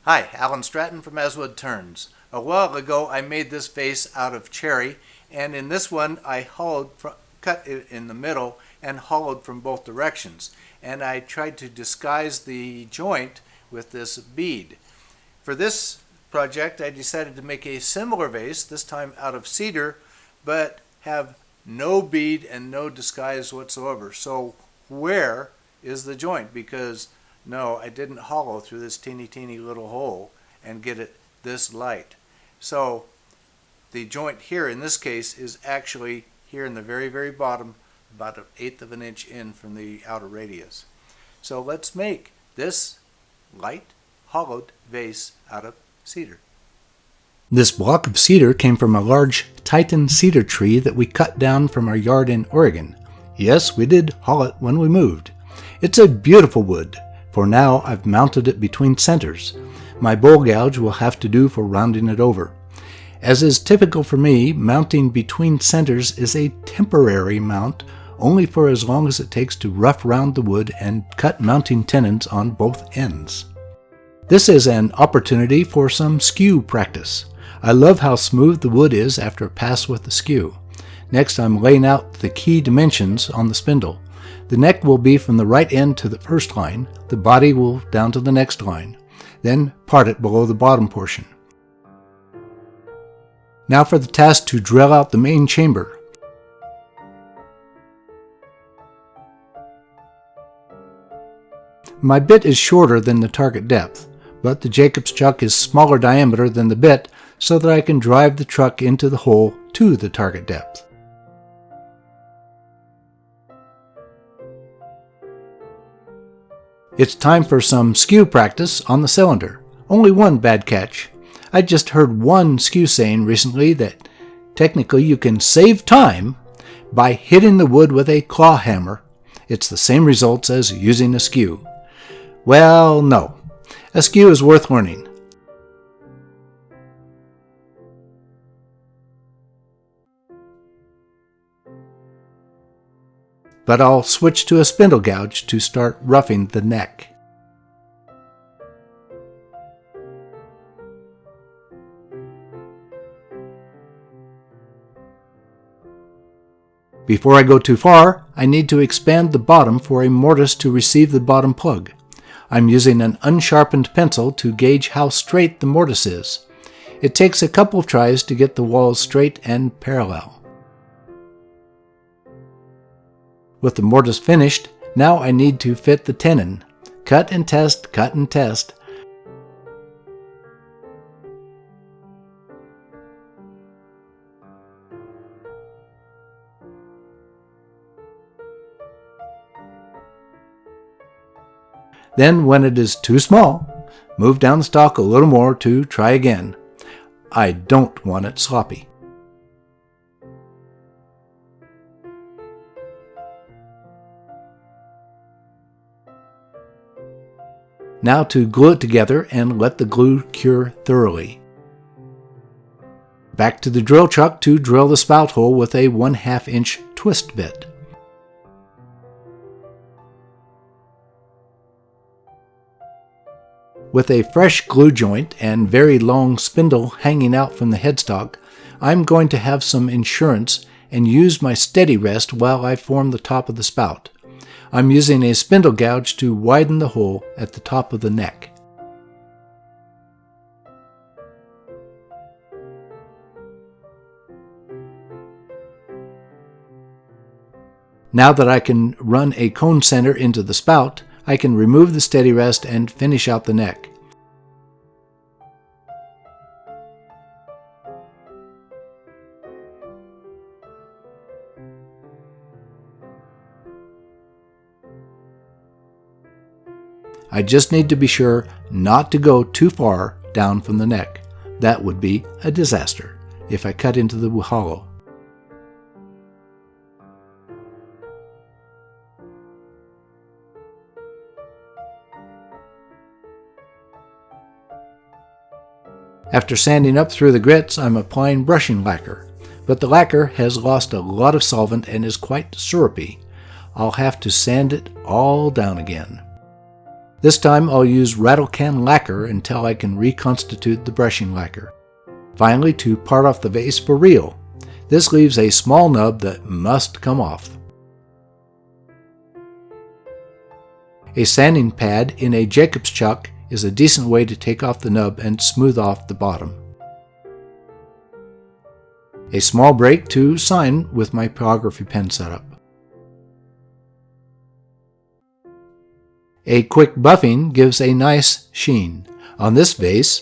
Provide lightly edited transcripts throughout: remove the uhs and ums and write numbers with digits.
Hi, Alan Stratton from Woodturning. A while ago I made this vase out of cherry, and in this one I cut it in the middle and hollowed from both directions. And I tried to disguise the joint with this bead. For this project I decided to make a similar vase, this time out of cedar, but have no bead and no disguise whatsoever. So where is the joint? Because no, I didn't hollow through this teeny little hole and get it this light. So the joint here in this case is actually here in the very bottom, about 1/8 of an inch in from the outer radius. So let's make this light hollowed vase out of cedar. This block of cedar came from a large Titan Cedar tree that we cut down from our yard in Oregon. Yes, we did haul it when we moved. It's a beautiful wood. For now, I've mounted it between centers. My bowl gouge will have to do for rounding it over. As is typical for me, mounting between centers is a temporary mount, only for as long as it takes to rough round the wood and cut mounting tenons on both ends. This is an opportunity for some skew practice. I love how smooth the wood is after a pass with the skew. Next, I'm laying out the key dimensions on the spindle. The neck will be from the right end to the first line, the body will down to the next line, then part it below the bottom portion. Now for the task to drill out the main chamber. My bit is shorter than the target depth, but the Jacob's chuck is smaller diameter than the bit so that I can drive the truck into the hole to the target depth. It's time for some skew practice on the cylinder. Only one bad catch. I just heard one skew saying recently that technically you can save time by hitting the wood with a claw hammer. It's the same results as using a skew. Well, no. A skew is worth learning. But I'll switch to a spindle gouge to start roughing the neck. Before I go too far, I need to expand the bottom for a mortise to receive the bottom plug. I'm using an unsharpened pencil to gauge how straight the mortise is. It takes a couple of tries to get the walls straight and parallel. With the mortise finished, now I need to fit the tenon. Cut and test, cut and test. Then, when it is too small, move down the stock a little more to try again. I don't want it sloppy. Now to glue it together and let the glue cure thoroughly. Back to the drill chuck to drill the spout hole with a 1/2 inch twist bit. With a fresh glue joint and very long spindle hanging out from the headstock, I'm going to have some insurance and use my steady rest while I form the top of the spout. I'm using a spindle gouge to widen the hole at the top of the neck. Now that I can run a cone center into the spout, I can remove the steady rest and finish out the neck. I just need to be sure not to go too far down from the neck. That would be a disaster if I cut into the hollow. After sanding up through the grits, I'm applying brushing lacquer, but the lacquer has lost a lot of solvent and is quite syrupy. I'll have to sand it all down again. This time I'll use rattle can lacquer until I can reconstitute the brushing lacquer. Finally, to part off the vase for real. This leaves a small nub that must come off. A sanding pad in a Jacob's chuck is a decent way to take off the nub and smooth off the bottom. A small break to sign with my pyrography pen setup. A quick buffing gives a nice sheen. On this vase,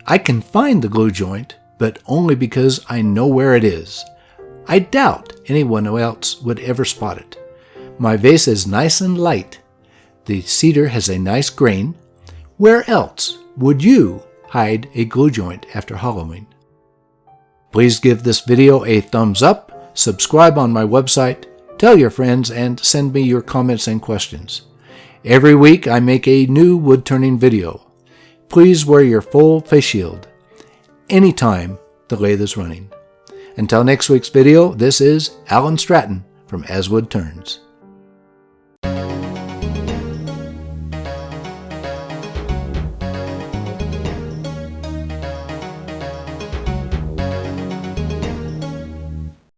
I can find the glue joint, but only because I know where it is. I doubt anyone else would ever spot it. My vase is nice and light. The cedar has a nice grain. Where else would you hide a glue joint after hollowing? Please give this video a thumbs up, subscribe on my website, tell your friends, and send me your comments and questions. Every week I make a new wood turning video. Please wear your full face shield anytime the lathe is running. Until next week's video, this is Alan Stratton from As Wood Turns.